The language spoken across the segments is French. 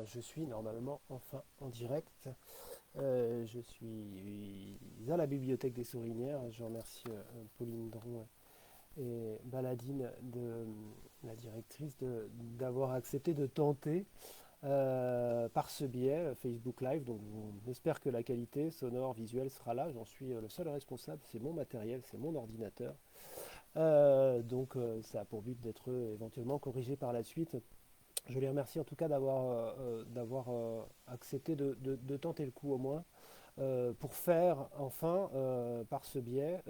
Je suis normalement enfin en direct. Je suis à la bibliothèque des Sorinières. Je remercie Pauline Dron et Baladine, la directrice, d'avoir accepté de tenter par ce biais Facebook Live. Donc on espère que la qualité sonore, visuelle sera là. J'en suis le seul responsable. C'est mon matériel, c'est mon ordinateur. Ça a pour but d'être éventuellement corrigé par la suite. Je les remercie en tout cas d'avoir accepté de tenter le coup au moins pour faire enfin par ce biais,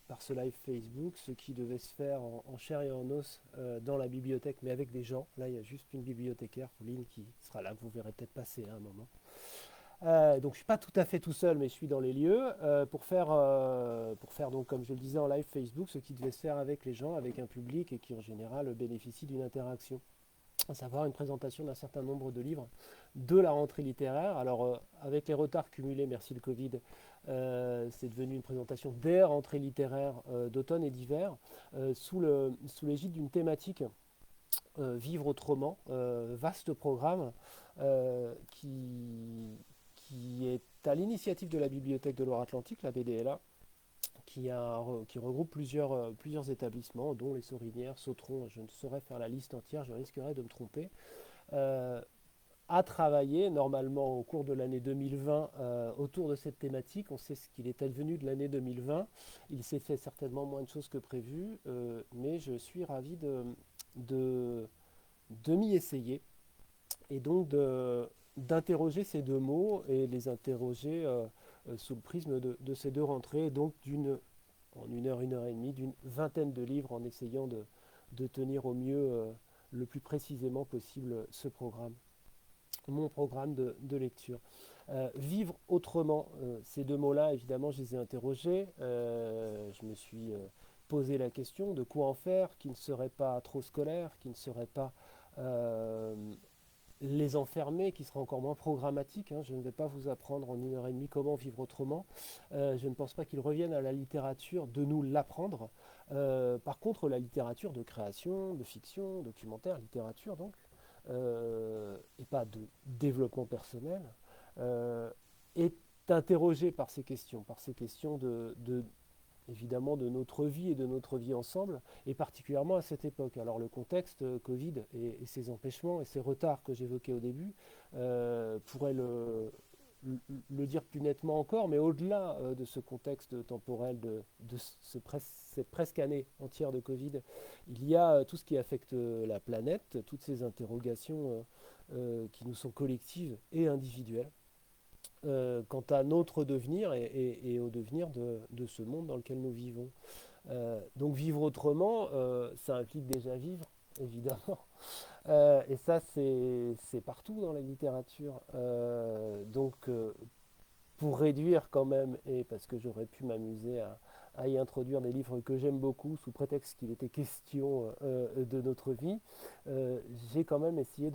par ce live Facebook, ce qui devait se faire en chair et en os dans la bibliothèque, mais avec des gens. Là, il y a juste une bibliothécaire, Pauline, qui sera là, que vous verrez peut-être passer à un moment. Donc je suis pas tout à fait tout seul, mais je suis dans les lieux pour faire donc comme je le disais en live Facebook, ce qui devait se faire avec les gens, avec un public et qui en général bénéficie d'une interaction, à savoir une présentation d'un certain nombre de livres de la rentrée littéraire. Alors, avec les retards cumulés, merci le Covid, c'est devenu une présentation des rentrées littéraires d'automne et d'hiver, sous l'égide d'une thématique Vivre autrement, vaste programme qui est à l'initiative de la Bibliothèque de Loire-Atlantique, la BDLA, qui regroupe plusieurs établissements, dont les Sorinières, Sautron, je ne saurais faire la liste entière, je risquerais de me tromper, euh, a travaillé normalement au cours de l'année 2020 autour de cette thématique. On sait ce qu'il est advenu de l'année 2020. Il s'est fait certainement moins de choses que prévu, mais je suis ravi de, de m'y essayer et donc d'interroger ces deux mots et les interroger sous le prisme de ces deux rentrées, donc en une heure et demie, d'une vingtaine de livres en essayant de tenir au mieux, le plus précisément possible, ce programme, mon programme de lecture. Vivre autrement, ces deux mots-là, évidemment, je les ai interrogés. Je me suis posé la question de quoi en faire qui ne serait pas trop scolaire, qui ne serait pas euh, les enfermer, qui sera encore moins programmatique. Hein. Je ne vais pas vous apprendre en une heure et demie comment vivre autrement. Je ne pense pas qu'il revienne à la littérature de nous l'apprendre. Par contre, la littérature de création, de fiction, documentaire, littérature donc, et pas de développement personnel, est interrogée par ces questions évidemment de notre vie et de notre vie ensemble, et particulièrement à cette époque. Alors le contexte Covid et ses empêchements et ses retards que j'évoquais au début pourraient le dire plus nettement encore, mais au-delà de ce contexte temporel cette presque année entière de Covid, il y a tout ce qui affecte la planète, toutes ces interrogations qui nous sont collectives et individuelles quant à notre devenir et au devenir de ce monde dans lequel nous vivons. Donc vivre autrement, ça implique déjà vivre, évidemment. Et ça, c'est partout dans la littérature. Pour réduire quand même, et parce que j'aurais pu m'amuser à y introduire des livres que j'aime beaucoup, sous prétexte qu'il était question de notre vie, j'ai quand même essayé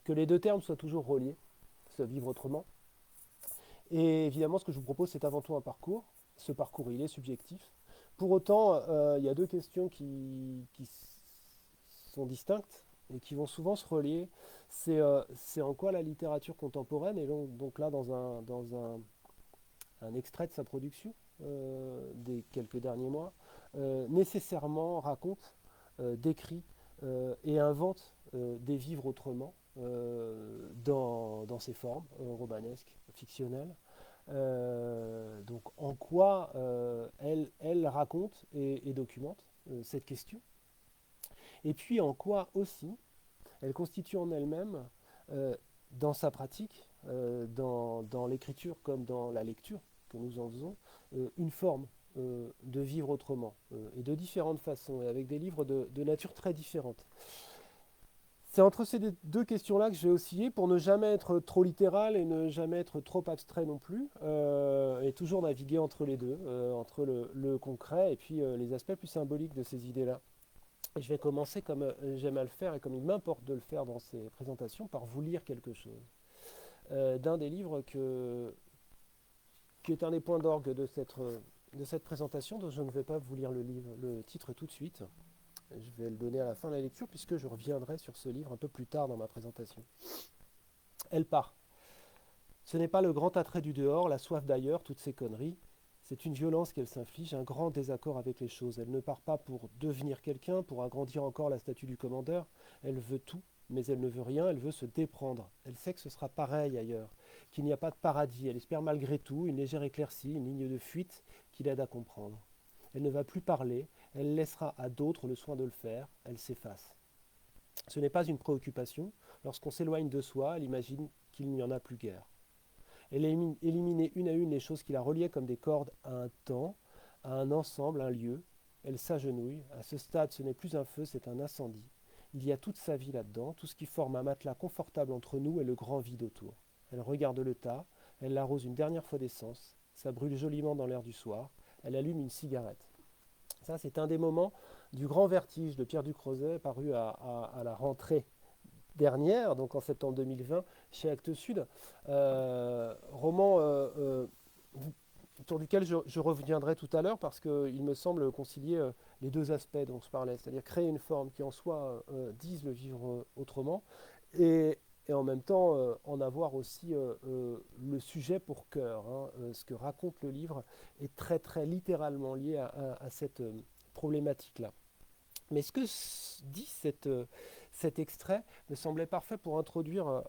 que les deux termes soient toujours reliés, se vivre autrement. Et évidemment, ce que je vous propose, c'est avant tout un parcours. Ce parcours, il est subjectif. Pour autant, il y a deux questions qui sont distinctes et qui vont souvent se relier. C'est en quoi la littérature contemporaine, et donc là un extrait de sa production des quelques derniers mois, nécessairement raconte, décrit et invente des vivres autrement dans ses formes romanesques, fictionnelles. Donc en quoi elle raconte et documente cette question, et puis en quoi aussi elle constitue en elle-même, euh, dans sa pratique, dans l'écriture comme dans la lecture que nous en faisons, une forme de vivre autrement, et de différentes façons, et avec des livres de nature très différente. C'est entre ces deux questions-là que je vais osciller pour ne jamais être trop littéral et ne jamais être trop abstrait non plus, et toujours naviguer entre les deux, entre le concret et puis les aspects plus symboliques de ces idées-là. Je vais commencer comme j'aime à le faire et comme il m'importe de le faire dans ces présentations, par vous lire quelque chose d'un des livres qui est un des points d'orgue de cette présentation, dont je ne vais pas vous lire le titre tout de suite, Je vais le donner à la fin de la lecture puisque je reviendrai sur ce livre un peu plus tard dans ma présentation. Elle part. Ce n'est pas le grand attrait du dehors, la soif d'ailleurs, toutes ces conneries. C'est une violence qu'elle s'inflige, un grand désaccord avec les choses. Elle ne part pas pour devenir quelqu'un, pour agrandir encore la statue du commandeur. Elle veut tout, mais elle ne veut rien, elle veut se déprendre. Elle sait que ce sera pareil ailleurs, qu'il n'y a pas de paradis. Elle espère malgré tout une légère éclaircie, une ligne de fuite qui l'aide à comprendre. Elle ne va plus parler, elle laissera à d'autres le soin de le faire, elle s'efface. Ce n'est pas une préoccupation. Lorsqu'on s'éloigne de soi, elle imagine qu'il n'y en a plus guère. Elle éliminait une à une les choses qui la reliaient comme des cordes à un temps, à un ensemble, un lieu. Elle s'agenouille. À ce stade, ce n'est plus un feu, c'est un incendie. Il y a toute sa vie là-dedans, tout ce qui forme un matelas confortable entre nous et le grand vide autour. Elle regarde le tas, elle l'arrose une dernière fois d'essence, ça brûle joliment dans l'air du soir, elle allume une cigarette. Ça, c'est un des moments du grand vertige de Pierre Ducrozet, paru à la rentrée dernière, donc en septembre 2020, chez Actes Sud. Roman autour duquel je reviendrai tout à l'heure parce qu'il me semble concilier les deux aspects dont je parlais, c'est-à-dire créer une forme qui en soi dise le vivre autrement et en même temps en avoir aussi le sujet pour cœur. Hein. Ce que raconte le livre est très très littéralement lié à cette problématique-là. Mais ce que dit cet extrait me semblait parfait pour introduire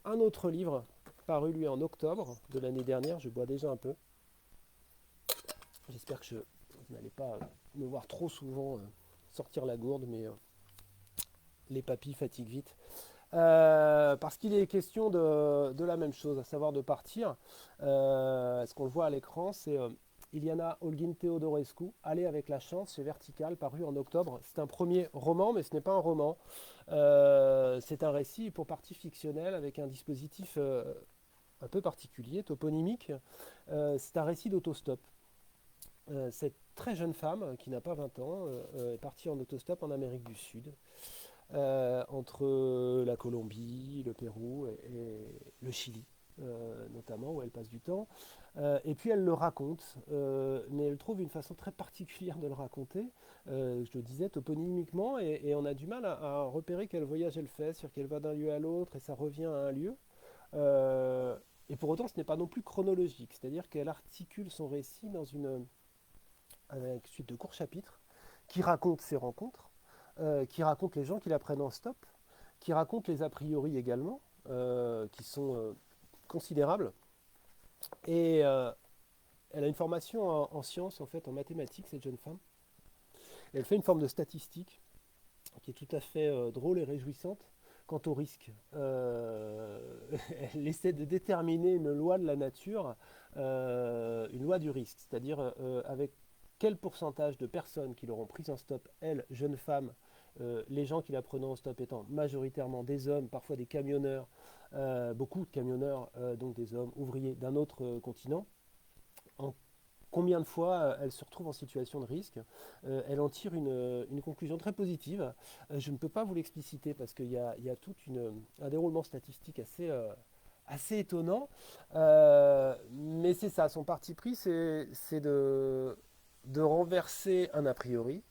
un autre livre paru lui en octobre de l'année dernière. Je bois déjà un peu. J'espère que vous n'allez pas me voir trop souvent sortir la gourde, mais les papilles fatiguent vite. Parce qu'il est question de la même chose, à savoir de partir. Ce qu'on le voit à l'écran, c'est Iliana Holguin Teodorescu, Aller avec la chance, chez Vertical, paru en octobre. C'est un premier roman, mais ce n'est pas un roman. C'est un récit pour partie fictionnel avec un dispositif un peu particulier, toponymique. C'est un récit d'autostop. Cette très jeune femme, qui n'a pas 20 ans, est partie en autostop en Amérique du Sud, entre la Colombie, le Pérou et le Chili, notamment, où elle passe du temps. Et puis elle le raconte, mais elle trouve une façon très particulière de le raconter, je le disais, toponymiquement, et on a du mal à repérer quel voyage elle fait, sur qu'elle va d'un lieu à l'autre, et ça revient à un lieu. Et pour autant, ce n'est pas non plus chronologique, c'est-à-dire qu'elle articule son récit dans une suite de courts chapitres qui racontent ses rencontres, qui racontent les gens qui la prennent en stop, qui racontent les a priori également, qui sont considérables. Et elle a une formation en sciences, en fait, en mathématiques, cette jeune femme. Et elle fait une forme de statistique qui est tout à fait drôle et réjouissante quant au risque. Elle essaie de déterminer une loi de la nature, une loi du risque, c'est-à-dire avec quel pourcentage de personnes qui l'auront prise en stop, elle, jeune femme, les gens qui la prenaient en stop étant majoritairement des hommes, parfois des camionneurs, beaucoup de camionneurs, donc des hommes ouvriers d'un autre continent, en combien de fois elle se retrouve en situation de risque. Elle en tire une conclusion très positive. Je ne peux pas vous l'expliciter parce qu'il y a tout un déroulement statistique assez étonnant. Mais c'est ça, son parti pris, c'est de renverser un a priori,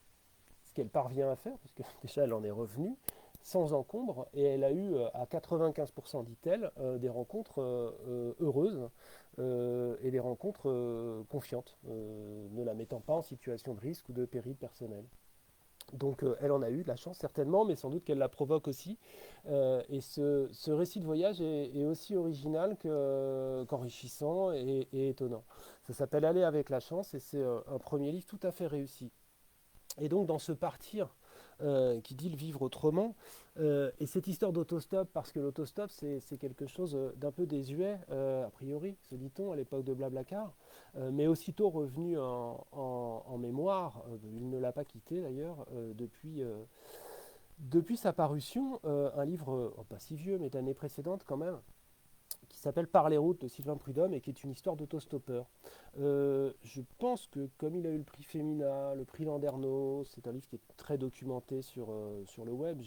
ce qu'elle parvient à faire, parce que déjà elle en est revenue, sans encombre, et elle a eu à 95%, dit-elle, des rencontres heureuses et des rencontres confiantes, ne la mettant pas en situation de risque ou de péril personnel. Donc elle en a eu de la chance certainement, mais sans doute qu'elle la provoque aussi. Et ce récit de voyage est aussi original qu'enrichissant et étonnant. Ça s'appelle Aller avec la chance et c'est un premier livre tout à fait réussi. Et donc dans ce partir qui dit le vivre autrement, et cette histoire d'autostop, parce que l'autostop c'est quelque chose d'un peu désuet, a priori, se dit-on, à l'époque de Blablacar, mais aussitôt revenu en mémoire, il ne l'a pas quitté d'ailleurs, depuis sa parution, un livre pas si vieux, mais d'année précédente quand même, qui s'appelle Par les routes de Sylvain Prudhomme et qui est une histoire d'autostoppeur. Je pense que comme il a eu le prix Femina, le prix Landerneau, c'est un livre qui est très documenté sur le web,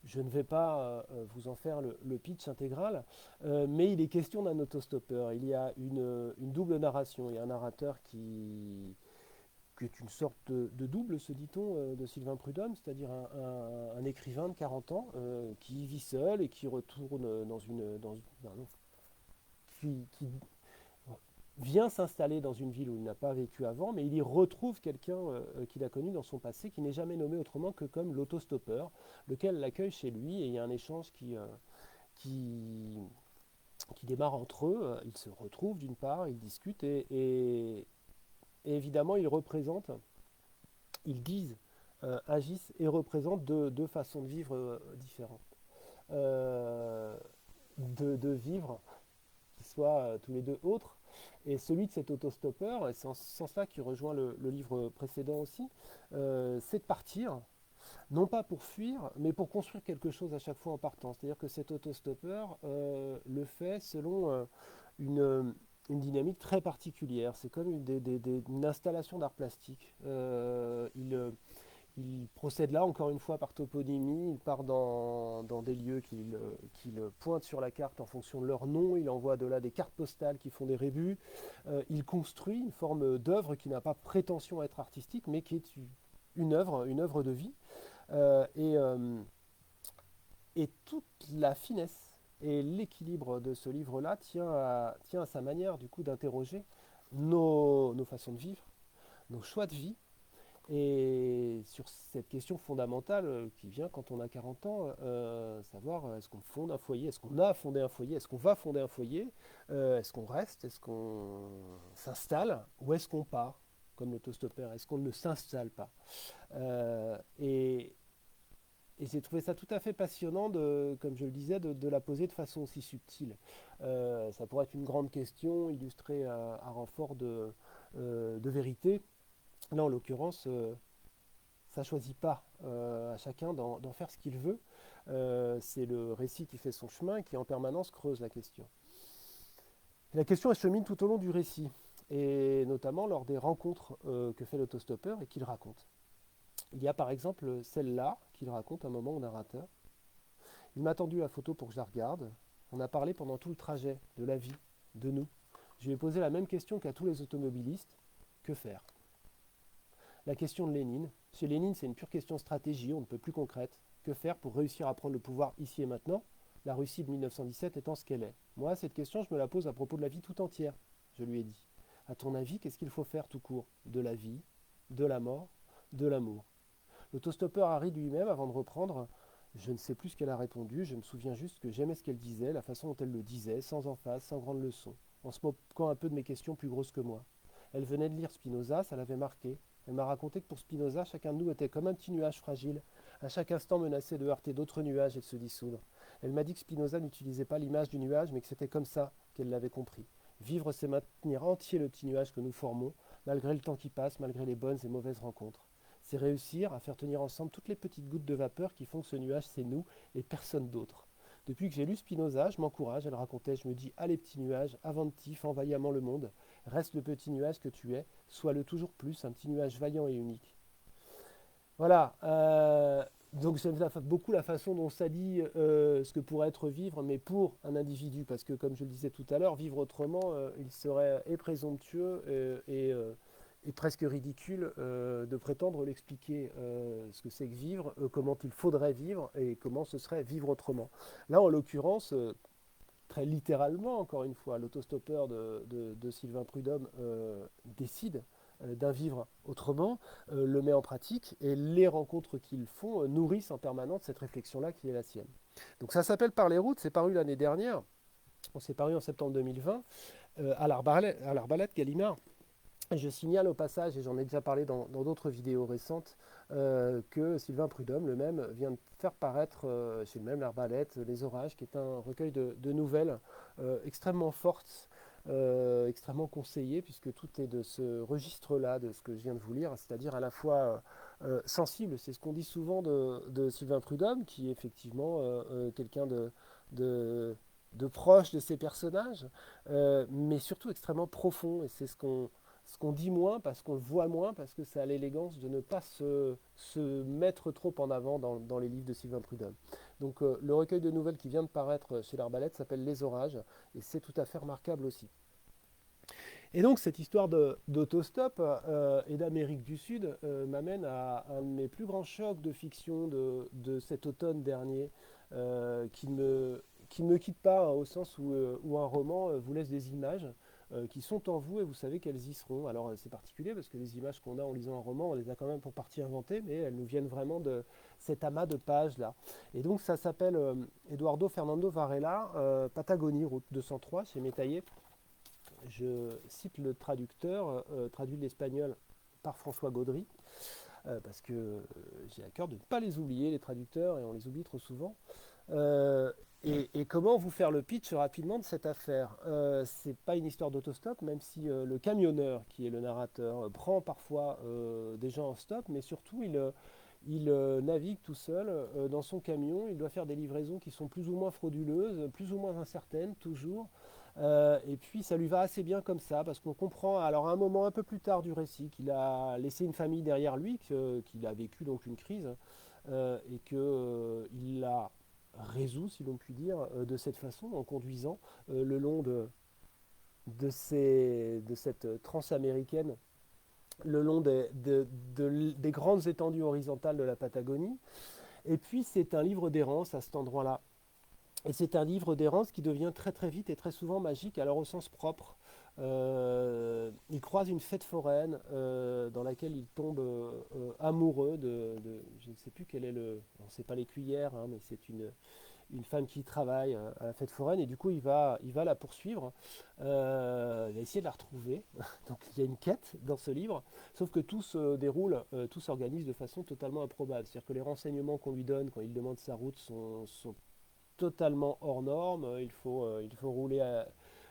je ne vais pas vous en faire le pitch intégral, mais il est question d'un autostoppeur. Il y a une double narration. Il y a un narrateur qui est une sorte de double, se dit-on, de Sylvain Prudhomme, c'est-à-dire un écrivain de 40 ans qui vit seul et qui retourne qui vient s'installer dans une ville où il n'a pas vécu avant, mais il y retrouve quelqu'un qu'il a connu dans son passé, qui n'est jamais nommé autrement que comme l'autostoppeur, lequel l'accueille chez lui, et il y a un échange qui, qui démarre entre eux. Ils se retrouvent d'une part, ils discutent, et évidemment ils disent, agissent et représentent deux façons de vivre différentes. Euh, de vivre qui soient tous les deux autres. Et celui de cet autostoppeur, et c'est en ce sens-là qui rejoint le livre précédent aussi, c'est de partir, non pas pour fuir, mais pour construire quelque chose à chaque fois en partant. C'est-à-dire que cet autostoppeur le fait selon une dynamique très particulière. C'est comme une installation d'art plastique. Il procède là, encore une fois, par toponymie. Il part dans des lieux qu'il pointe sur la carte en fonction de leur nom. Il envoie de là des cartes postales qui font des rébus. Il construit une forme d'œuvre qui n'a pas prétention à être artistique, mais qui est une œuvre de vie. Euh, et, euh, et toute la finesse et l'équilibre de ce livre-là tient à sa manière, du coup, d'interroger nos façons de vivre, nos choix de vie, et sur cette question fondamentale qui vient quand on a 40 ans, savoir est-ce qu'on fonde un foyer, est-ce qu'on a fondé un foyer, est-ce qu'on va fonder un foyer, est-ce qu'on reste, est-ce qu'on s'installe ou est-ce qu'on part, comme l'autostoppeur, est-ce qu'on ne s'installe pas. Et, et j'ai trouvé ça tout à fait passionnant, comme je le disais, de la poser de façon aussi subtile. Ça pourrait être une grande question illustrée à renfort de vérité. Là, en l'occurrence, ça ne choisit pas à chacun d'en faire ce qu'il veut. C'est le récit qui fait son chemin et qui en permanence creuse la question. La question, elle chemine tout au long du récit, et notamment lors des rencontres que fait l'autostoppeur et qu'il raconte. Il y a par exemple celle-là qu'il raconte un moment au narrateur. Il m'a tendu la photo pour que je la regarde. On a parlé pendant tout le trajet de la vie, de nous. Je lui ai posé la même question qu'à tous les automobilistes. Que faire ? La question de Lénine. Chez Lénine, c'est une pure question de stratégie, on ne peut plus concrète. Que faire pour réussir à prendre le pouvoir ici et maintenant, la Russie de 1917 étant ce qu'elle est. Moi, cette question, je me la pose à propos de la vie tout entière, je lui ai dit. À ton avis, qu'est-ce qu'il faut faire tout court ? De la vie, de la mort, de l'amour. L'autostoppeur a ri de lui-même avant de reprendre. Je ne sais plus ce qu'elle a répondu, je me souviens juste que j'aimais ce qu'elle disait, la façon dont elle le disait, sans emphase, sans grande leçon, en se moquant un peu de mes questions plus grosses que moi. Elle venait de lire Spinoza, ça l'avait marqué. Elle m'a raconté que pour Spinoza, chacun de nous était comme un petit nuage fragile, à chaque instant menacé de heurter d'autres nuages et de se dissoudre. Elle m'a dit que Spinoza n'utilisait pas l'image du nuage, mais que c'était comme ça qu'elle l'avait compris. Vivre, c'est maintenir entier le petit nuage que nous formons, malgré le temps qui passe, malgré les bonnes et mauvaises rencontres. C'est réussir à faire tenir ensemble toutes les petites gouttes de vapeur qui font que ce nuage, c'est nous et personne d'autre. Depuis que j'ai lu Spinoza, je m'encourage, elle racontait, je me dis, allez petit nuage, aventif, envahis vaillamment le monde, reste le petit nuage que tu es, sois-le toujours plus, un petit nuage vaillant et unique. Voilà, donc j'aime beaucoup la façon dont ça dit ce que pourrait être vivre, mais pour un individu, parce que comme je le disais tout à l'heure, vivre autrement, il serait présomptueux et presque ridicule de prétendre l'expliquer, ce que c'est que vivre, comment il faudrait vivre et comment ce serait vivre autrement. Là, en l'occurrence, très littéralement, encore une fois, l'autostoppeur de Sylvain Prudhomme décide d'un vivre autrement, le met en pratique, et les rencontres qu'ils font nourrissent en permanence cette réflexion-là qui est la sienne. Donc ça s'appelle Par les routes, c'est paru l'année dernière, on s'est paru en septembre 2020, à l'Arbalète Gallimard. Et je signale au passage, et j'en ai déjà parlé dans d'autres vidéos récentes, que Sylvain Prudhomme, le même, vient de faire paraître chez le même l'Arbalète, Les Orages, qui est un recueil de nouvelles extrêmement fortes, extrêmement conseillées, puisque tout est de ce registre-là, de ce que je viens de vous lire, c'est-à-dire à la fois sensible, c'est ce qu'on dit souvent de Sylvain Prudhomme, qui est effectivement quelqu'un de, de proche de ses personnages, mais surtout extrêmement profond, et c'est ce qu'on dit moins, parce qu'on le voit moins, parce que ça a l'élégance de ne pas se mettre trop en avant dans les livres de Sylvain Prudhomme. Donc le recueil de nouvelles qui vient de paraître chez l'Arbalète s'appelle Les Orages, et c'est tout à fait remarquable aussi. Et donc cette histoire d'autostop et d'Amérique du Sud m'amène à un de mes plus grands chocs de fiction de cet automne dernier, qui ne me quitte pas, hein, au sens où un roman vous laisse des images qui sont en vous et vous savez qu'elles y seront. Alors c'est particulier parce que les images qu'on a en lisant un roman, on les a quand même pour partie inventées, mais elles nous viennent vraiment de cet amas de pages-là. Et donc ça s'appelle Eduardo Fernando Varela, Patagonie, route 203 chez Métayer. Je cite le traducteur, traduit de l'espagnol par François Gaudry, parce que j'ai à cœur de ne pas les oublier, les traducteurs, et on les oublie trop souvent. Euh, et comment vous faire le pitch rapidement de cette affaire? C'est pas une histoire d'autostop, même si le camionneur, qui est le narrateur, prend parfois des gens en stop, mais surtout il navigue tout seul dans son camion. Il doit faire des livraisons qui sont plus ou moins frauduleuses, plus ou moins incertaines, toujours. Et puis ça lui va assez bien comme ça, parce qu'on comprend alors à un moment un peu plus tard du récit qu'il a laissé une famille derrière lui, qu'il a vécu donc une crise, et qu'il la résout, si l'on peut dire, de cette façon, en conduisant le long de cette transaméricaine, le long des grandes étendues horizontales de la Patagonie. Et puis c'est un livre d'errance à cet endroit-là. Et c'est un livre d'errance qui devient très très vite et très souvent magique, alors au sens propre. Il croise une fête foraine dans laquelle il tombe amoureux je ne sais plus quel est le, bon, c'est pas les cuillères, hein, mais c'est une femme qui travaille à la fête foraine, et du coup il va la poursuivre, il va essayer de la retrouver. Donc il y a une quête dans ce livre, sauf que tout se déroule, tout s'organise de façon totalement improbable. C'est-à-dire que les renseignements qu'on lui donne quand il demande sa route sont totalement hors normes. Il faut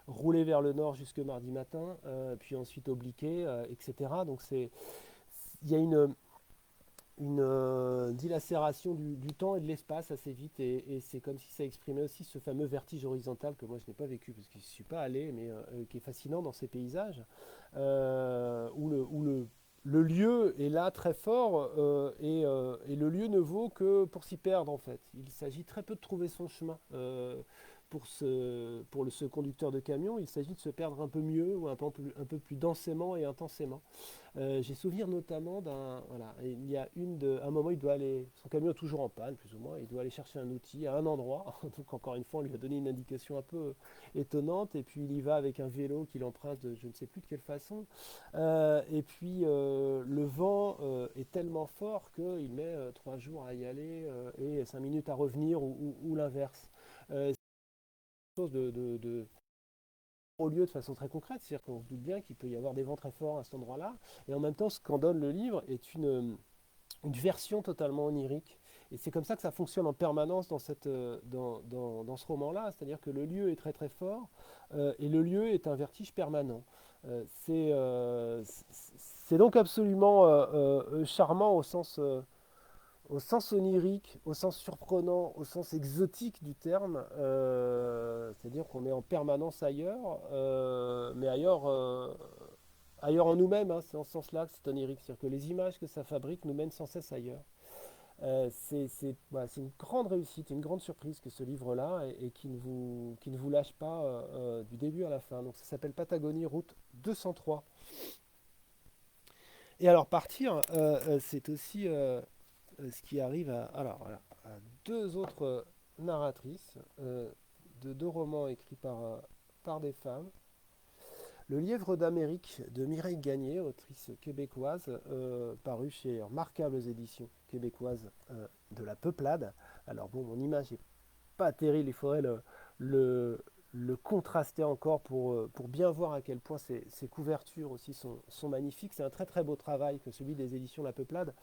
rouler vers le nord jusque mardi matin, puis ensuite obliquer, etc. Donc il y a une dilacération du temps et de l'espace assez vite, et c'est comme si ça exprimait aussi ce fameux vertige horizontal que moi je n'ai pas vécu parce que je ne suis pas allé, mais qui est fascinant dans ces paysages, où le lieu est là très fort, et le lieu ne vaut que pour s'y perdre en fait. Il s'agit très peu de trouver son chemin. Ce conducteur de camion, il s'agit de se perdre un peu mieux ou un peu plus densément et intensément. J'ai souvenir notamment voilà, il y a un moment, il doit aller, son camion est toujours en panne, plus ou moins, il doit aller chercher un outil à un endroit. Donc encore une fois, on lui a donné une indication un peu étonnante, et puis il y va avec un vélo qu'il emprunte de je ne sais plus de quelle façon. Et puis le vent est tellement fort qu'il met 3 jours à y aller, et 5 minutes à revenir, ou l'inverse. C'est quelque chose au lieu de façon très concrète, c'est-à-dire qu'on se doute bien qu'il peut y avoir des vents très forts à cet endroit-là, et en même temps, ce qu'en donne le livre est une version totalement onirique. Et c'est comme ça que ça fonctionne en permanence dans ce roman-là, c'est-à-dire que le lieu est très très fort, et le lieu est un vertige permanent. C'est donc absolument charmant au sens onirique, au sens surprenant, au sens exotique du terme, c'est-à-dire qu'on est en permanence ailleurs, mais ailleurs en nous-mêmes, hein, c'est en ce sens-là que c'est onirique, c'est-à-dire que les images que ça fabrique nous mènent sans cesse ailleurs. Voilà, c'est une grande réussite, une grande surprise que ce livre-là, et qui ne vous lâche pas du début à la fin. Donc ça s'appelle Patagonie, route 203. Et alors partir, c'est aussi ce qui arrive voilà, à deux autres narratrices de deux romans écrits par des femmes. Le Lièvre d'Amérique de Mireille Gagné, autrice québécoise, paru chez Remarquables Éditions québécoises de la Peuplade. Alors bon, mon image n'est pas terrible, il faudrait le, le contraster encore pour bien voir à quel point ces couvertures aussi sont magnifiques. C'est un très très beau travail que celui des éditions La Peuplade,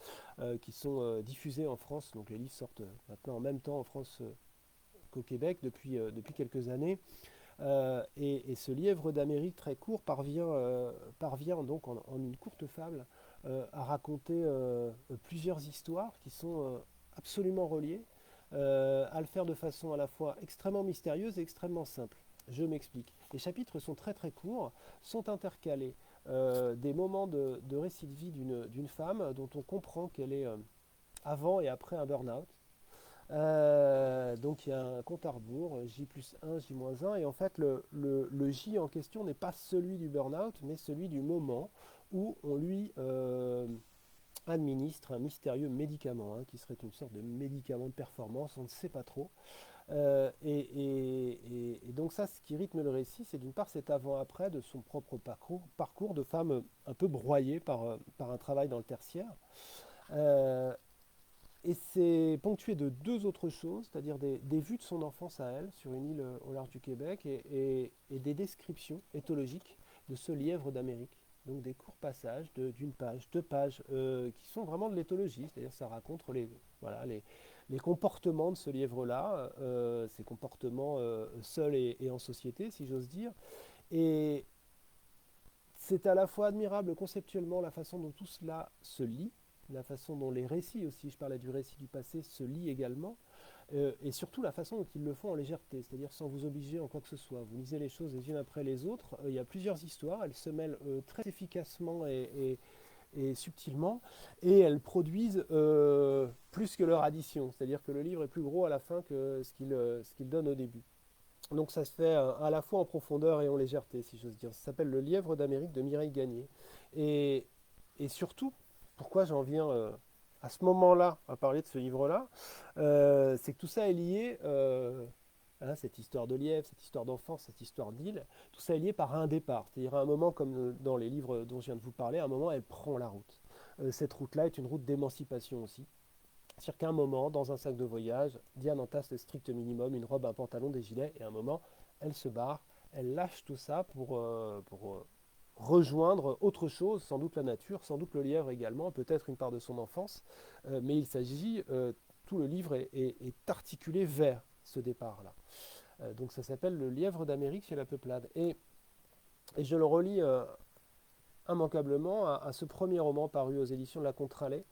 qui sont diffusées en France. Donc les livres sortent maintenant en même temps en France qu'au Québec depuis quelques années. Et ce lièvre d'Amérique très court parvient donc en une courte fable à raconter plusieurs histoires qui sont absolument reliées, à le faire de façon à la fois extrêmement mystérieuse et extrêmement simple. Je m'explique. Les chapitres sont très très courts, sont intercalés des moments de récit de vie d'une femme dont on comprend qu'elle est avant et après un burn-out, Donc il y a un compte à rebours, J plus 1, J moins 1, et en fait le J en question n'est pas celui du burn-out, mais celui du moment où on lui administre un mystérieux médicament, hein, qui serait une sorte de médicament de performance, on ne sait pas trop. Et donc ça, ce qui rythme le récit, c'est d'une part cet avant-après de son propre parcours de femme un peu broyée par un travail dans le tertiaire. Euh, et c'est ponctué de deux autres choses, c'est-à-dire des vues de son enfance à elle, sur une île au large du Québec, et des descriptions éthologiques de ce lièvre d'Amérique. Donc des courts passages d'une page, deux pages, qui sont vraiment de l'éthologie, c'est-à-dire ça raconte voilà, les comportements de ce lièvre-là, ses comportements seuls et en société, si j'ose dire. Et c'est à la fois admirable conceptuellement la façon dont tout cela se lit, la façon dont les récits aussi, je parlais du récit du passé, se lient également, et surtout la façon dont ils le font en légèreté, c'est-à-dire sans vous obliger en quoi que ce soit. Vous lisez les choses les unes après les autres, il y a plusieurs histoires, elles se mêlent très efficacement et subtilement, et elles produisent plus que leur addition, c'est-à-dire que le livre est plus gros à la fin que ce qu'il donne au début. Donc ça se fait à la fois en profondeur et en légèreté, si j'ose dire. Ça s'appelle Le Lièvre d'Amérique de Mireille Gagné. Et, et surtout, pourquoi j'en viens à ce moment-là à parler de ce livre-là, c'est que tout ça est lié, hein, cette histoire de lièvre, cette histoire d'enfance, cette histoire d'île, tout ça est lié par un départ. C'est-à-dire à un moment, comme dans les livres dont je viens de vous parler, à un moment, elle prend la route. Cette route-là est une route d'émancipation aussi. C'est-à-dire qu'à un moment, dans un sac de voyage, Diane entasse le strict minimum, une robe, un pantalon, des gilets, et à un moment, elle se barre, elle lâche tout ça pour rejoindre autre chose, sans doute la nature, sans doute le lièvre également, peut-être une part de son enfance, mais il s'agit, tout le livre est articulé vers ce départ-là. Donc ça s'appelle Le Lièvre d'Amérique chez la Peuplade. Et je le relis immanquablement à ce premier roman paru aux éditions de la Contralais,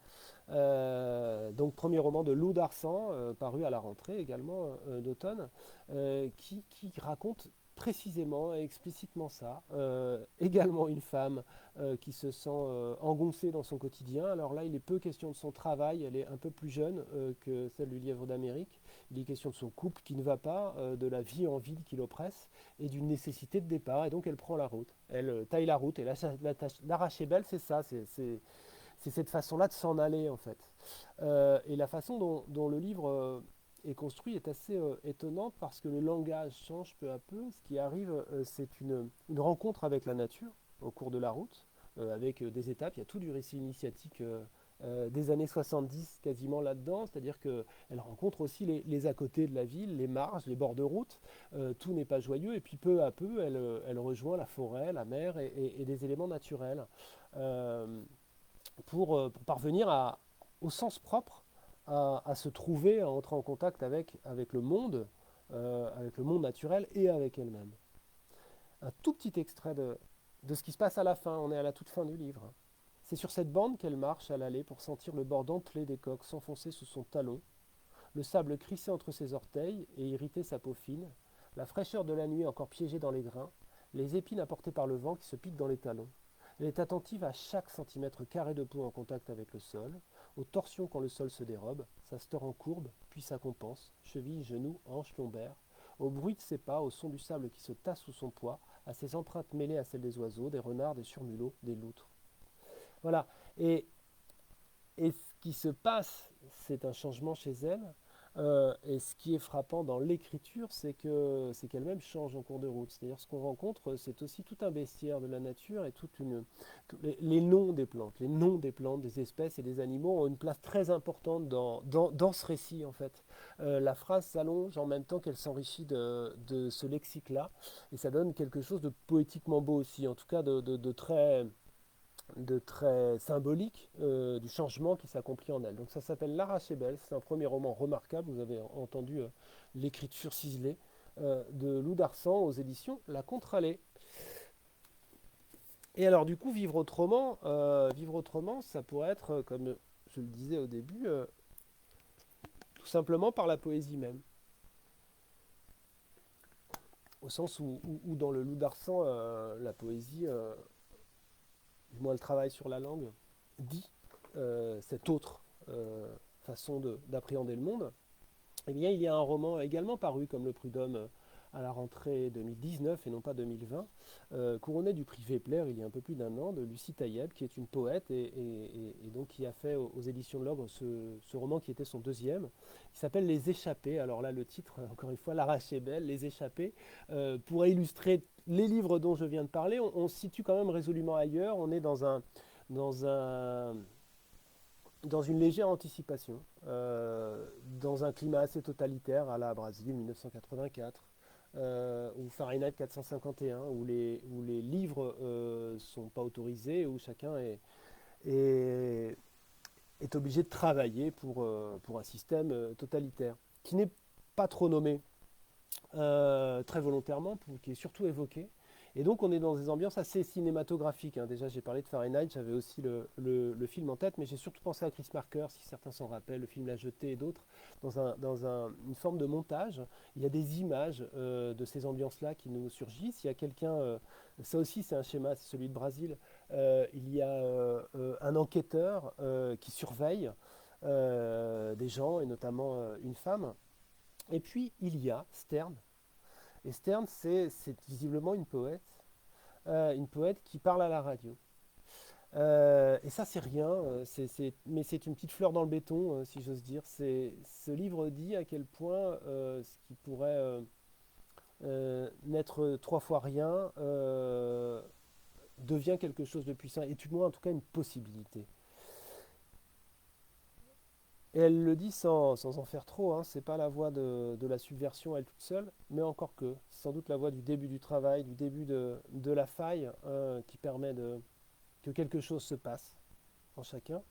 donc premier roman de Lou Darsan, paru à la rentrée également d'automne, qui raconte précisément et explicitement ça. Également une femme qui se sent engoncée dans son quotidien. Alors là, il est peu question de son travail, elle est un peu plus jeune que celle du Lièvre d'Amérique. Il est question de son couple qui ne va pas, de la vie en ville qui l'oppresse et d'une nécessité de départ. Et donc elle prend la route, elle taille la route. Et là, l'arracher belle, c'est ça, c'est cette façon-là de s'en aller en fait. Et la façon dont le livre est construit est assez étonnante parce que le langage change peu à peu. Ce qui arrive, c'est une rencontre avec la nature au cours de la route, avec des étapes. Il y a tout du récit initiatique des années 70 quasiment là-dedans, c'est-à-dire qu'elle rencontre aussi les à côté de la ville, les marges, les bords de route. Tout n'est pas joyeux et puis peu à peu, elle rejoint la forêt, la mer et des éléments naturels. Euh, pour parvenir au sens propre, à se trouver, à entrer en contact avec avec le monde naturel et avec elle-même. Un tout petit extrait de ce qui se passe à la fin, on est à la toute fin du livre. C'est sur cette bande qu'elle marche à l'allée pour sentir le bord dentelé des coques s'enfoncer sous son talon, le sable crisser entre ses orteils et irriter sa peau fine, la fraîcheur de la nuit encore piégée dans les grains, les épines apportées par le vent qui se piquent dans les talons. Elle est attentive à chaque centimètre carré de peau en contact avec le sol, aux torsions quand le sol se dérobe, ça se tord en courbe, puis ça compense, cheville, genoux, hanches, lombaires, au bruit de ses pas, au son du sable qui se tasse sous son poids, à ses empreintes mêlées à celles des oiseaux, des renards, des surmulots, des loutres. Voilà. Et ce qui se passe, c'est un changement chez elle. Et ce qui est frappant dans l'écriture, c'est qu'elle-même change en cours de route. C'est-à-dire ce qu'on rencontre, c'est aussi tout un bestiaire de la nature et les noms des plantes. Les noms des plantes, des espèces et des animaux ont une place très importante dans ce récit en fait. La phrase s'allonge en même temps qu'elle s'enrichit de ce lexique-là, et ça donne quelque chose de poétiquement beau aussi, en tout cas de très symbolique du changement qui s'accomplit en elle. Donc ça s'appelle L'Arraché Belle, c'est un premier roman remarquable, vous avez entendu l'écriture ciselée de Lou Darsan aux éditions La Contralée. Et alors du coup, vivre autrement, ça pourrait être, comme je le disais au début, tout simplement par la poésie même. Au sens où dans le Lou Darsan, la poésie, du moins le travail sur la langue, dit cette autre façon d'appréhender le monde. Eh bien, il y a un roman également paru comme le Prud'homme à la rentrée 2019 et non pas 2020, couronné du prix Vepler il y a un peu plus d'un an, de Lucie Taïeb, qui est une poète et donc qui a fait aux éditions de l'Ogre ce roman qui était son deuxième, qui s'appelle Les Échappés. Alors là, le titre, encore une fois, l'arrache est belle, Les Échappés, pourrait illustrer les livres dont je viens de parler. On se situe quand même résolument ailleurs. On est dans un, dans une légère anticipation, dans un climat assez totalitaire à la Brésil 1984, ou Fahrenheit 451, où les livres sont pas autorisés, où chacun est, est obligé de travailler pour un système totalitaire, qui n'est pas trop nommé très volontairement, qui est surtout évoqué. Et donc on est dans des ambiances assez cinématographiques, hein. Déjà j'ai parlé de Fahrenheit, j'avais aussi le film en tête, mais j'ai surtout pensé à Chris Marker, si certains s'en rappellent, le film La Jetée et d'autres, une forme de montage. Il y a des images de ces ambiances-là qui nous surgissent. Il y a quelqu'un, ça aussi c'est un schéma, c'est celui de Brésil, il y a un enquêteur qui surveille des gens, et notamment une femme. Et puis il y a Stern. Et Stern, c'est visiblement une poète qui parle à la radio. Et ça, c'est rien, mais c'est une petite fleur dans le béton, si j'ose dire. Ce livre dit à quel point ce qui pourrait n'être trois fois rien devient quelque chose de puissant, et du moins en tout cas une possibilité. Et elle le dit sans en faire trop, hein. C'est pas la voie de la subversion elle toute seule, mais encore que. C'est sans doute la voie du début du travail, du début de la faille qui permet que quelque chose se passe en chacun,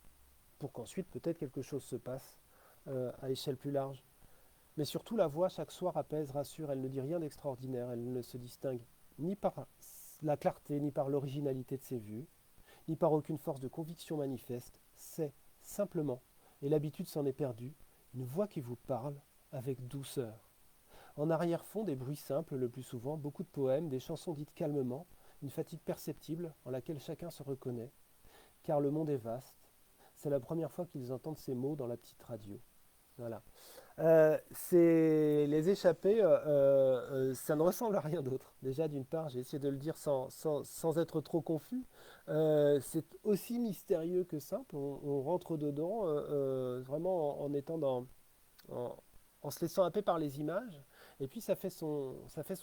pour qu'ensuite peut-être quelque chose se passe à échelle plus large. Mais surtout la voix chaque soir apaise, rassure, elle ne dit rien d'extraordinaire, elle ne se distingue ni par la clarté, ni par l'originalité de ses vues, ni par aucune force de conviction manifeste, c'est simplement, et l'habitude s'en est perdue, une voix qui vous parle avec douceur. En arrière-fond, des bruits simples le plus souvent, beaucoup de poèmes, des chansons dites calmement, une fatigue perceptible en laquelle chacun se reconnaît, car le monde est vaste. C'est la première fois qu'ils entendent ces mots dans la petite radio. Voilà. C'est les échappés, ça ne ressemble à rien d'autre. Déjà, d'une part, j'ai essayé de le dire sans être trop confus. C'est aussi mystérieux que simple. On rentre dedans vraiment en étant en, en se laissant happer par les images. Et puis ça fait son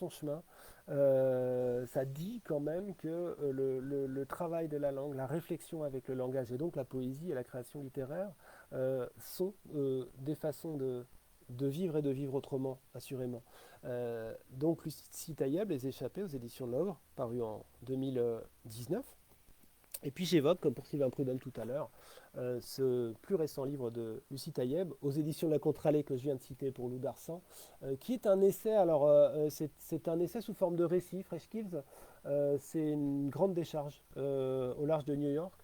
chemin. Ça dit quand même que le travail de la langue, la réflexion avec le langage et donc la poésie et la création littéraire sont des façons de vivre et de vivre autrement, assurément. Donc Lucie Taïeb, Les Échappés aux éditions de l'Ogre, paru en 2019. Et puis j'évoque, comme pour Sylvain Prudhomme tout à l'heure, ce plus récent livre de Lucie Taïeb, aux éditions de la Contralée que je viens de citer pour Lou Darsan, qui est un essai, alors c'est un essai sous forme de récit, Fresh Kills, c'est une grande décharge au large de New York,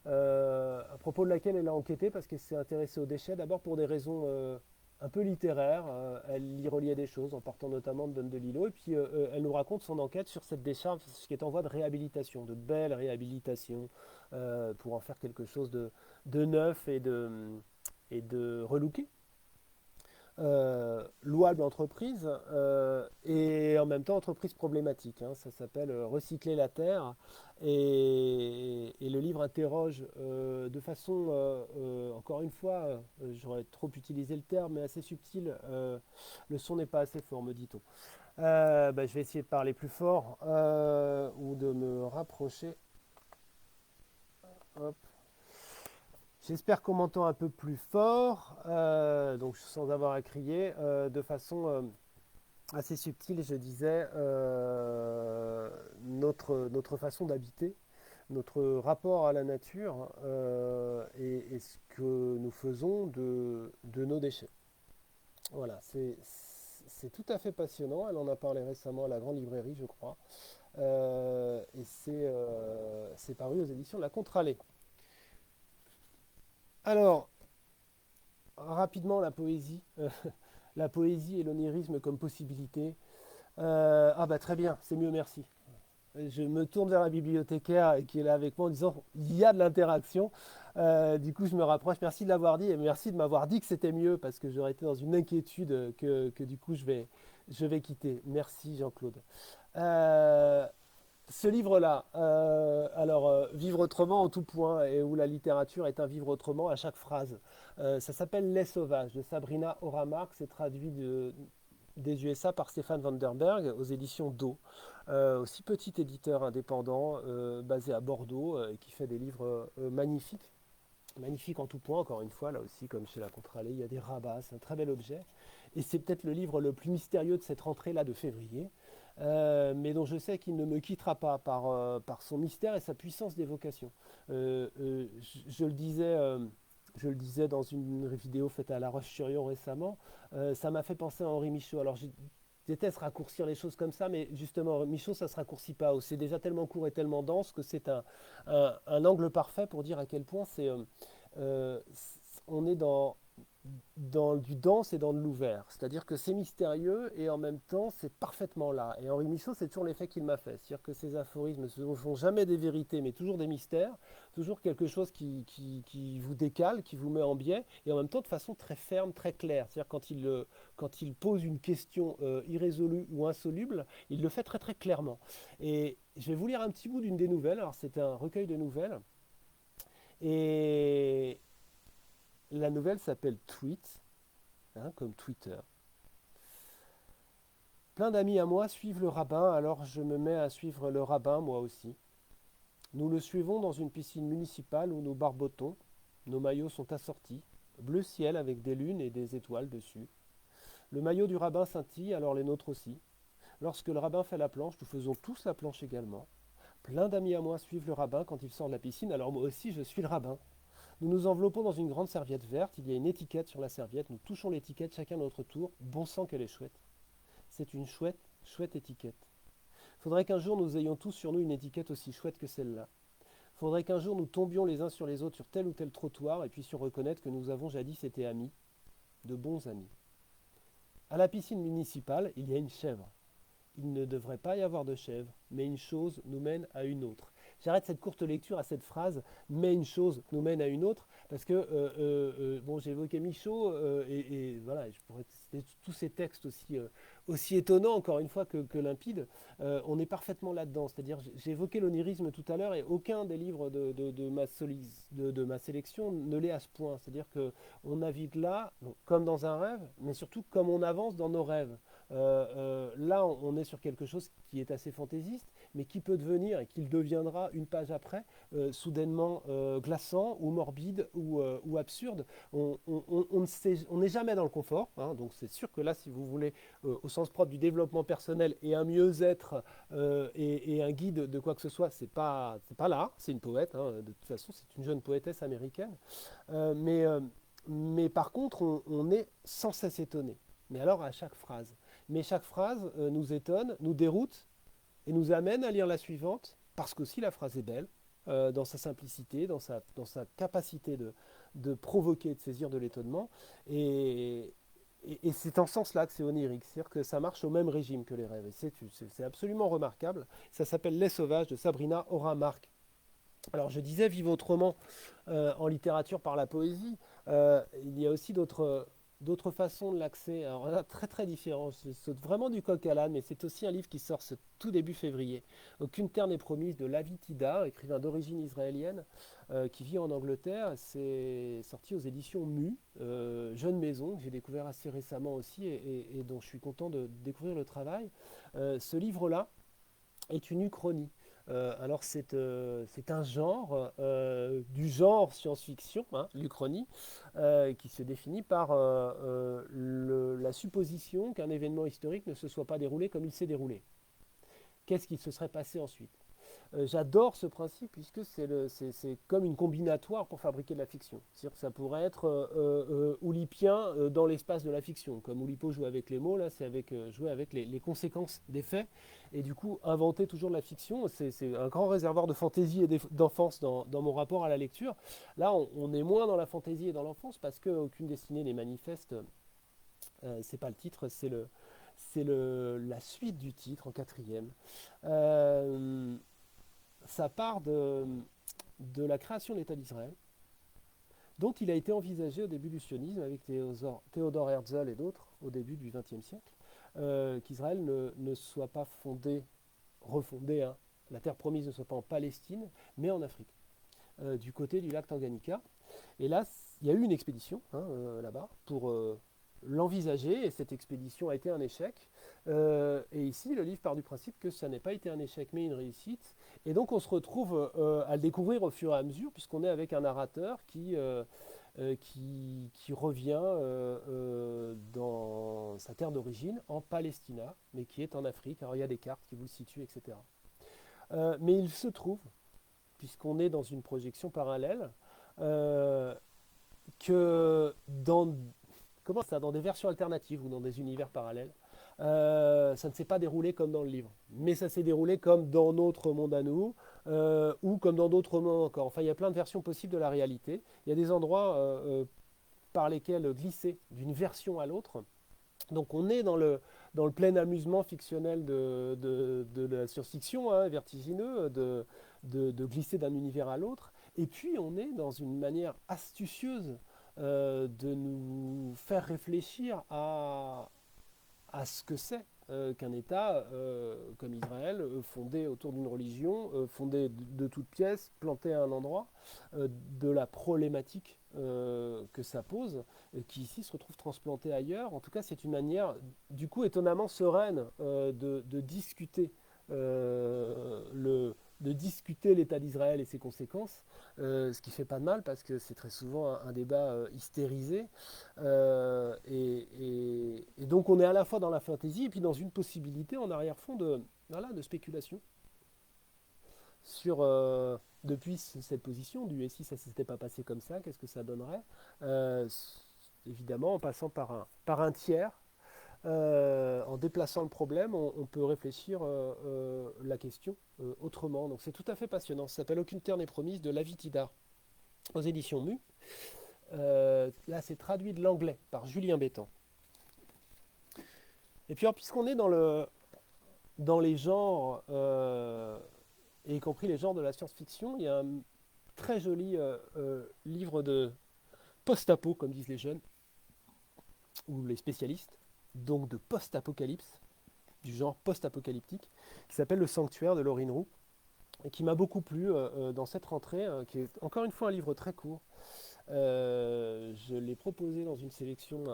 à propos de laquelle elle a enquêté parce qu'elle s'est intéressée aux déchets, d'abord pour des raisons un peu littéraires, elle y reliait des choses en partant notamment de Don DeLillo, et puis elle nous raconte son enquête sur cette décharge, ce qui est en voie de réhabilitation, de belle réhabilitation, pour en faire quelque chose de neuf et de relooké. Louable entreprise et en même temps entreprise problématique, hein. Ça s'appelle Recycler la terre et le livre interroge de façon, encore une fois, j'aurais trop utilisé le terme, mais assez subtil, le son n'est pas assez fort, me dit-on. Bah, je vais essayer de parler plus fort ou de me rapprocher. Hop. J'espère qu'on m'entend un peu plus fort, donc sans avoir à crier, de façon assez subtile, je disais, notre façon d'habiter, notre rapport à la nature et ce que nous faisons de nos déchets. Voilà, c'est tout à fait passionnant. Elle en a parlé récemment à la Grande Librairie, je crois, et c'est paru aux éditions de la Contralée. Alors, rapidement, la poésie. La poésie et l'onirisme comme possibilité. Ah bah très bien, c'est mieux, merci. Je me tourne vers la bibliothécaire qui est là avec moi en disant il y a de l'interaction. Du coup, je me rapproche. Merci de l'avoir dit et merci de m'avoir dit que c'était mieux parce que j'aurais été dans une inquiétude que du coup je vais quitter. Merci Jean-Claude. Euh, Ce livre-là, Vivre autrement en tout point, et où la littérature est un vivre autrement à chaque phrase. Ça s'appelle Les Sauvages de Sabrina Oramark, c'est traduit des USA par Stéphane Vanderberg aux éditions Do. Aussi petit éditeur indépendant basé à Bordeaux qui fait des livres magnifiques. Magnifiques en tout point, encore une fois, là aussi, comme chez la Contralée, il y a des rabats, c'est un très bel objet. Et c'est peut-être le livre le plus mystérieux de cette rentrée-là de février, mais dont je sais qu'il ne me quittera pas par son mystère et sa puissance d'évocation. Je le disais dans une vidéo faite à La Roche-sur-Yon récemment, ça m'a fait penser à Henri Michaud. Alors je déteste raccourcir les choses comme ça, mais justement, Michaud, ça ne se raccourcit pas. C'est déjà tellement court et tellement dense que c'est un angle parfait pour dire à quel point euh, on est dans du dense et dans de l'ouvert. C'est-à-dire que c'est mystérieux et en même temps c'est parfaitement là. Et Henri Michaud, c'est toujours l'effet qu'il m'a fait. C'est-à-dire que ses aphorismes ne sont jamais des vérités, mais toujours des mystères, toujours quelque chose qui vous décale, qui vous met en biais, et en même temps de façon très ferme, très claire. C'est-à-dire quand il pose une question irrésolue ou insoluble, il le fait très très clairement. Et je vais vous lire un petit bout d'une des nouvelles. Alors c'est un recueil de nouvelles. Et la nouvelle s'appelle Tweet, hein, comme Twitter. Plein d'amis à moi suivent le rabbin, alors je me mets à suivre le rabbin moi aussi. Nous le suivons dans une piscine municipale où nous barbotons. Nos maillots sont assortis, bleu ciel avec des lunes et des étoiles dessus. Le maillot du rabbin scintille, alors les nôtres aussi. Lorsque le rabbin fait la planche, nous faisons tous la planche également. Plein d'amis à moi suivent le rabbin quand il sort de la piscine, alors moi aussi je suis le rabbin. Nous nous enveloppons dans une grande serviette verte, il y a une étiquette sur la serviette, nous touchons l'étiquette chacun à notre tour. Bon sang qu'elle est chouette. C'est une chouette, chouette étiquette. Faudrait qu'un jour nous ayons tous sur nous une étiquette aussi chouette que celle-là. Faudrait qu'un jour nous tombions les uns sur les autres sur tel ou tel trottoir et puissions reconnaître que nous avons jadis été amis, de bons amis. À la piscine municipale, il y a une chèvre. Il ne devrait pas y avoir de chèvre, mais une chose nous mène à une autre. J'arrête cette courte lecture à cette phrase, mais une chose nous mène à une autre, parce que bon, j'ai évoqué Michaud, et voilà, je pourrais citer tous ces textes aussi étonnants, encore une fois, que limpides. On est parfaitement là-dedans. C'est-à-dire, j'ai évoqué l'onirisme tout à l'heure, et aucun des livres de ma sélection ne l'est à ce point. C'est-à-dire qu'on navigue là, donc, comme dans un rêve, mais surtout comme on avance dans nos rêves. Là, on est sur quelque chose qui est assez fantaisiste, mais qui peut devenir, et qui le deviendra une page après, soudainement glaçant ou morbide ou absurde. On n'est jamais dans le confort, hein, donc c'est sûr que là, si vous voulez, au sens propre du développement personnel et un mieux-être et un guide de quoi que ce soit, c'est pas là, c'est une poète, hein, de toute façon, c'est une jeune poétesse américaine, euh, mais, euh, mais par contre, on est sans cesse étonné. Mais alors à chaque phrase. Mais chaque phrase nous étonne, nous déroute et nous amène à lire la suivante, parce qu'aussi la phrase est belle, dans sa simplicité, dans sa capacité de provoquer, de saisir de l'étonnement. Et, et c'est en ce sens-là que c'est onirique, c'est-à-dire que ça marche au même régime que les rêves. Et c'est absolument remarquable. Ça s'appelle Les Sauvages de Sabrina Oramark. Alors je disais vivre autrement en littérature par la poésie. Il y a aussi d'autres façons de l'accès. Alors là, très très différent. Je saute vraiment du coq à l'âne, mais c'est aussi un livre qui sort ce tout début février. Aucune terre n'est promise de Lavi Tida, écrivain d'origine israélienne, qui vit en Angleterre. C'est sorti aux éditions Mu, Jeune Maison, que j'ai découvert assez récemment aussi et dont je suis content de découvrir le travail. Ce livre-là est une uchronie. C'est un genre, du genre science-fiction, hein, l'Uchronie, qui se définit par la supposition qu'un événement historique ne se soit pas déroulé comme il s'est déroulé. Qu'est-ce qui se serait passé ensuite? J'adore ce principe puisque c'est comme une combinatoire pour fabriquer de la fiction. C'est-à-dire que ça pourrait être oulipien dans l'espace de la fiction. Comme Oulipo joue avec les mots, là c'est jouer avec les conséquences des faits. Et du coup, inventer toujours de la fiction, c'est un grand réservoir de fantaisie et d'enfance dans mon rapport à la lecture. Là, on est moins dans la fantaisie et dans l'enfance parce qu'aucune destinée n'est manifeste. C'est pas le titre, c'est la suite du titre en quatrième. Euh, Ça part de la création de l'État d'Israël, dont il a été envisagé au début du sionisme avec Théodore Herzl et d'autres au début du XXe siècle, qu'Israël ne soit pas refondé, hein, la terre promise ne soit pas en Palestine, mais en Afrique, du côté du lac Tanganyika. Et là, il y a eu une expédition hein, là-bas pour l'envisager, et cette expédition a été un échec. Et ici, le livre part du principe que ça n'est pas été un échec, mais une réussite. Et donc, on se retrouve à le découvrir au fur et à mesure, puisqu'on est avec un narrateur qui revient dans sa terre d'origine, en Palestina, mais qui est en Afrique. Alors, il y a des cartes qui vous le situent, etc. Mais il se trouve, puisqu'on est dans une projection parallèle, euh, que dans des versions alternatives ou dans des univers parallèles, ça ne s'est pas déroulé comme dans le livre, mais ça s'est déroulé comme dans notre monde à nous, ou comme dans d'autres mondes encore. Enfin, il y a plein de versions possibles de la réalité. Il y a des endroits par lesquels glisser d'une version à l'autre. Donc on est dans le plein amusement fictionnel de la science-fiction, hein, vertigineux, de glisser d'un univers à l'autre. Et puis on est dans une manière astucieuse de nous faire réfléchir à ce que c'est qu'un État comme Israël, fondé autour d'une religion, fondé de toutes pièces, planté à un endroit, de la problématique que ça pose, qui ici se retrouve transplanté ailleurs. En tout cas, c'est une manière, du coup, étonnamment sereine de discuter de discuter l'État d'Israël et ses conséquences, ce qui fait pas de mal parce que c'est très souvent un débat hystérisé. Et donc on est à la fois dans la fantaisie et puis dans une possibilité en arrière-fond voilà, de spéculation sur, depuis cette position du et si ça ne s'était pas passé comme ça, qu'est-ce que ça donnerait. Euh, Évidemment, en passant par un tiers, en déplaçant le problème, on peut réfléchir la question autrement. Donc c'est tout à fait passionnant. Ça s'appelle Aucune terre n'est promise de Lavi Tidar aux éditions Mu. Là, c'est traduit de l'anglais par Julien Bétan. Et puis, puisqu'on est dans les genres, et y compris les genres de la science-fiction, il y a un très joli livre de post-apo, comme disent les jeunes, ou les spécialistes, donc de post-apocalypse, du genre post-apocalyptique, qui s'appelle Le Sanctuaire de Laurine Roux, et qui m'a beaucoup plu dans cette rentrée, qui est encore une fois un livre très court. Je l'ai proposé dans une sélection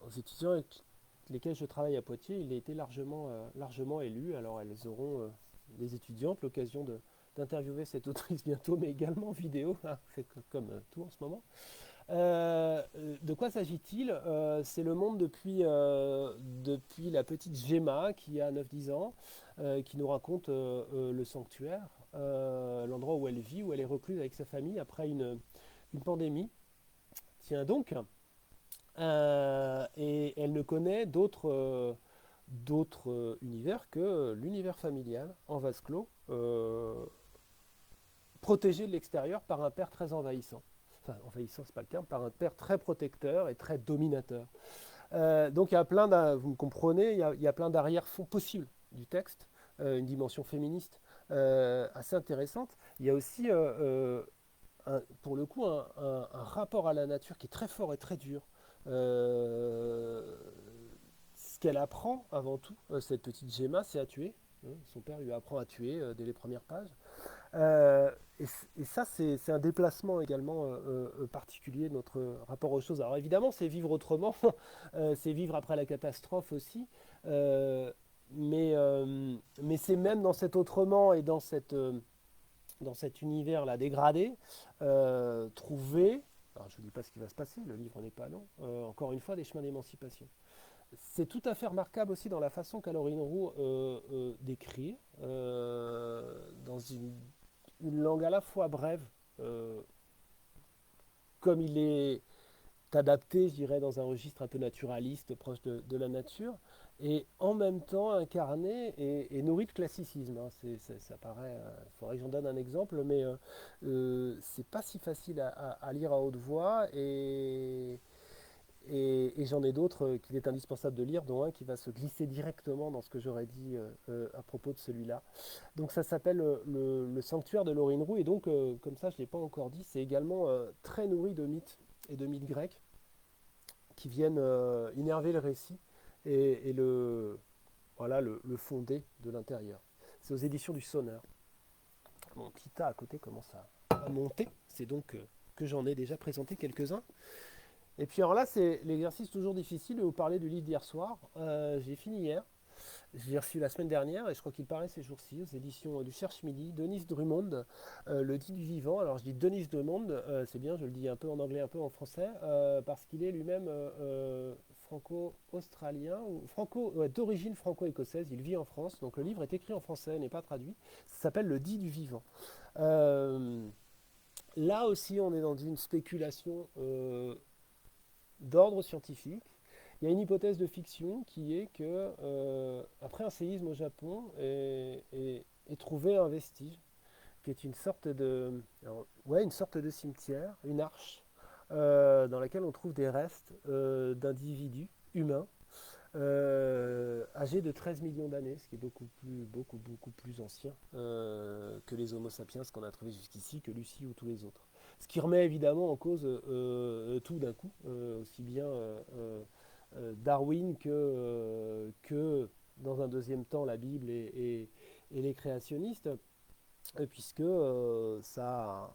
aux étudiants avec lesquels je travaille à Poitiers. Il a été largement élu. Alors elles auront, les étudiantes, l'occasion d'interviewer cette autrice bientôt, mais également en vidéo, hein, c'est comme tout en ce moment. De quoi s'agit-il? C'est le monde depuis la petite Gemma qui a 9-10 ans, qui nous raconte le sanctuaire, l'endroit où elle vit, où elle est recluse avec sa famille après une pandémie. Tiens donc, et elle ne connaît d'autres univers que l'univers familial en vase clos, protégé de l'extérieur par un père très envahissant. Enfin, envahissant, c'est pas le terme, par un père très protecteur et très dominateur. Donc il y a vous me comprenez, il y a plein d'arrière-fonds possibles du texte, une dimension féministe assez intéressante. Il y a aussi, pour le coup, un rapport à la nature qui est très fort et très dur. Ce qu'elle apprend avant tout, cette petite Gemma, c'est à tuer. Son père lui apprend à tuer dès les premières pages. Euh, et ça, c'est un déplacement également particulier de notre rapport aux choses. Alors évidemment, c'est vivre autrement, c'est vivre après la catastrophe aussi, euh, mais c'est même dans cet autrement et dans cet univers-là dégradé, trouver, alors je ne dis pas ce qui va se passer, le livre n'est pas long, encore une fois, des chemins d'émancipation. C'est tout à fait remarquable aussi dans la façon qu'a Laurine Roux d'écrire, dans une langue à la fois brève, euh, comme il est adapté, je dirais, dans un registre un peu naturaliste, proche de la nature, et en même temps incarné et nourri de classicisme. Hein. Ça paraît, il faudrait que j'en donne un exemple, mais c'est pas si facile à lire à haute voix, et j'en ai d'autres qu'il est indispensable de lire, dont un qui va se glisser directement dans ce que j'aurais dit à propos de celui-là. Donc ça s'appelle le Sanctuaire de Laurine Roux, et donc, comme ça je ne l'ai pas encore dit, c'est également très nourri de mythes et de mythes grecs qui viennent innerver le récit et voilà, le fonder de l'intérieur. C'est aux éditions du Sonneur. Mon petit tas à côté commence à monter, c'est donc que j'en ai déjà présenté quelques-uns. Et puis alors là, c'est l'exercice toujours difficile de vous parler du livre d'hier soir. J'ai fini hier. Je l'ai reçu la semaine dernière et je crois qu'il paraît ces jours-ci aux éditions du Cherche-Midi. Denis Drummond, Le dit du vivant. Alors je dis Denis Drummond, c'est bien, je le dis un peu en anglais, un peu en français, parce qu'il est lui-même franco-australien, ou d'origine franco-écossaise. Il vit en France, donc le livre est écrit en français, n'est pas traduit. Ça s'appelle Le dit du vivant. Là aussi, on est dans une spéculation d'ordre scientifique. Il y a une hypothèse de fiction qui est que, après un séisme au Japon, est trouvé un vestige, qui est une sorte de, ouais, une sorte de cimetière, une arche, dans laquelle on trouve des restes d'individus humains, âgés de 13 millions d'années, ce qui est beaucoup plus ancien que les Homo sapiens qu'on a trouvé jusqu'ici, que Lucie ou tous les autres. Ce qui remet évidemment en cause tout d'un coup, aussi bien Darwin que dans un deuxième temps la Bible et les créationnistes, puisque ça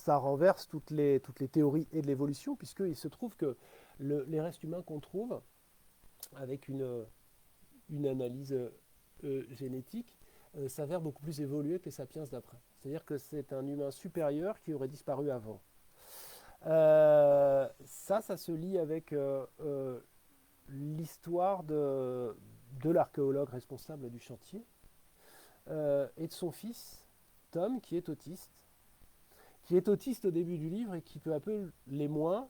renverse toutes les théories et de l'évolution, puisqu'il se trouve que les restes humains qu'on trouve, avec une analyse génétique, s'avère beaucoup plus évolué que les sapiens d'après. C'est-à-dire que c'est un humain supérieur qui aurait disparu avant. Ça se lie avec l'histoire de l'archéologue responsable du chantier et de son fils, Tom, qui est autiste au début du livre et qui peu à peu l'est moins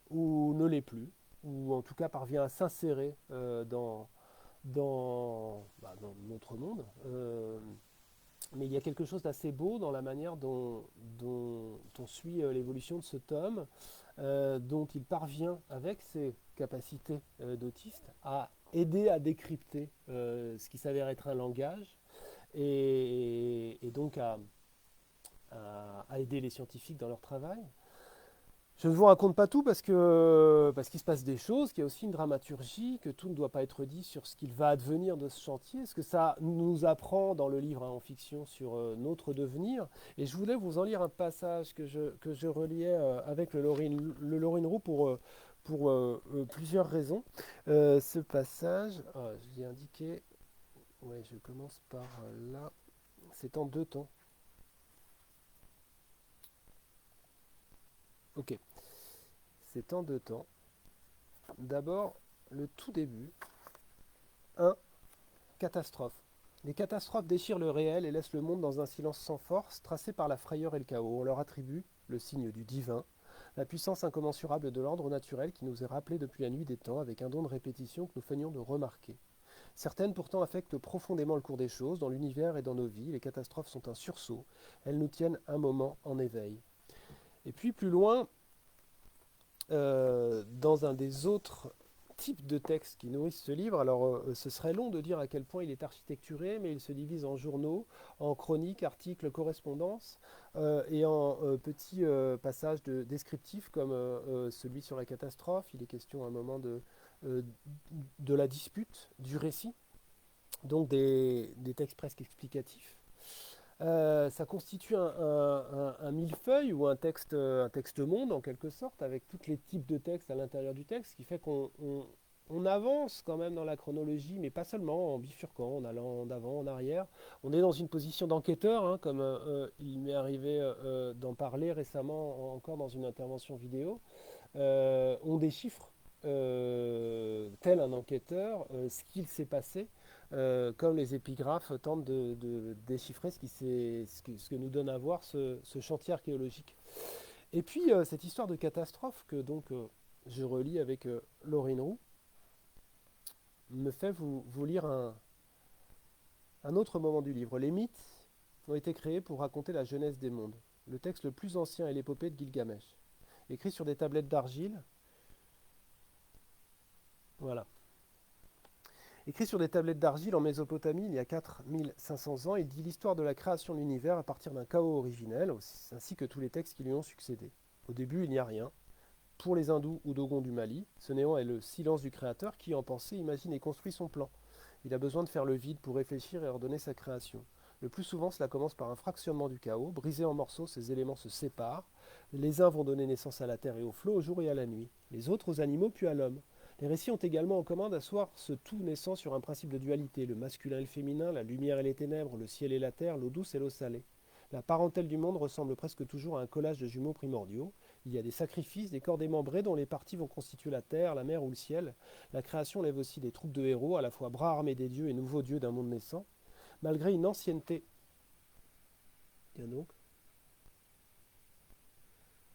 ou ne l'est plus, ou en tout cas parvient à s'insérer dans notre monde. Mais il y a quelque chose d'assez beau dans la manière dont on suit l'évolution de ce tome, dont il parvient, avec ses capacités d'autiste, à aider à décrypter ce qui s'avère être un langage, et donc à aider les scientifiques dans leur travail. Je ne vous raconte pas tout parce qu'il se passe des choses, qu'il y a aussi une dramaturgie, que tout ne doit pas être dit sur ce qu'il va advenir de ce chantier, ce que ça nous apprend dans le livre en fiction sur notre devenir. Et je voulais vous en lire un passage que je reliais avec le Laurine Roux pour plusieurs raisons. Ce passage, j'ai indiqué, ouais, je commence par là, c'est en deux temps. Ok, c'est en deux temps. D'abord, le tout début. 1. Catastrophe. Les catastrophes déchirent le réel et laissent le monde dans un silence sans force, tracé par la frayeur et le chaos. On leur attribue le signe du divin, la puissance incommensurable de l'ordre naturel qui nous est rappelé depuis la nuit des temps avec un don de répétition que nous feignons de remarquer. Certaines pourtant affectent profondément le cours des choses, dans l'univers et dans nos vies. Les catastrophes sont un sursaut, elles nous tiennent un moment en éveil. Et puis plus loin, dans un des autres types de textes qui nourrissent ce livre, alors ce serait long de dire à quel point il est architecturé, mais il se divise en journaux, en chroniques, articles, correspondances, et en petits passages descriptifs comme celui sur la catastrophe. Il est question à un moment de la dispute, du récit, donc des textes presque explicatifs. Ça constitue un millefeuille ou un texte monde en quelque sorte, avec tous les types de textes à l'intérieur du texte, ce qui fait qu'on avance quand même dans la chronologie, mais pas seulement en bifurquant, en allant d'avant, en arrière. On est dans une position d'enquêteur, hein, comme il m'est arrivé d'en parler récemment encore dans une intervention vidéo. On déchiffre, tel un enquêteur, ce qu'il s'est passé, comme les épigraphes tentent de déchiffrer ce que nous donne à voir ce chantier archéologique. Et puis cette histoire de catastrophe que donc je relis avec Laurine Roux me fait vous lire un autre moment du livre. Les mythes ont été créés pour raconter la genèse des mondes. Le texte le plus ancien est l'épopée de Gilgamesh. Écrit sur des tablettes d'argile, Voilà. Écrit sur des tablettes d'argile en Mésopotamie il y a 4500 ans, il dit l'histoire de la création de l'univers à partir d'un chaos originel, ainsi que tous les textes qui lui ont succédé. Au début, il n'y a rien. Pour les hindous ou dogons du Mali, ce néant est le silence du créateur qui, en pensée, imagine et construit son plan. Il a besoin de faire le vide pour réfléchir et ordonner sa création. Le plus souvent, cela commence par un fractionnement du chaos. Brisés en morceaux, ces éléments se séparent. Les uns vont donner naissance à la terre et au flot, au jour et à la nuit. Les autres aux animaux, puis à l'homme. Les récits ont également en commun d'asseoir ce tout naissant sur un principe de dualité, le masculin et le féminin, la lumière et les ténèbres, le ciel et la terre, l'eau douce et l'eau salée. La parentèle du monde ressemble presque toujours à un collage de jumeaux primordiaux. Il y a des sacrifices, des corps démembrés dont les parties vont constituer la terre, la mer ou le ciel. La création lève aussi des troupes de héros, à la fois bras armés des dieux et nouveaux dieux d'un monde naissant. Malgré une ancienneté. Il y a donc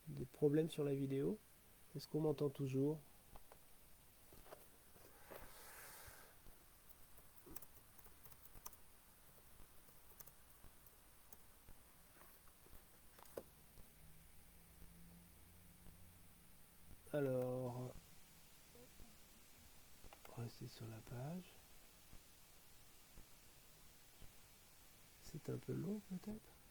des problèmes sur la vidéo. Est-ce qu'on m'entend toujours? Alors, restez sur la page. C'est un peu long peut-être.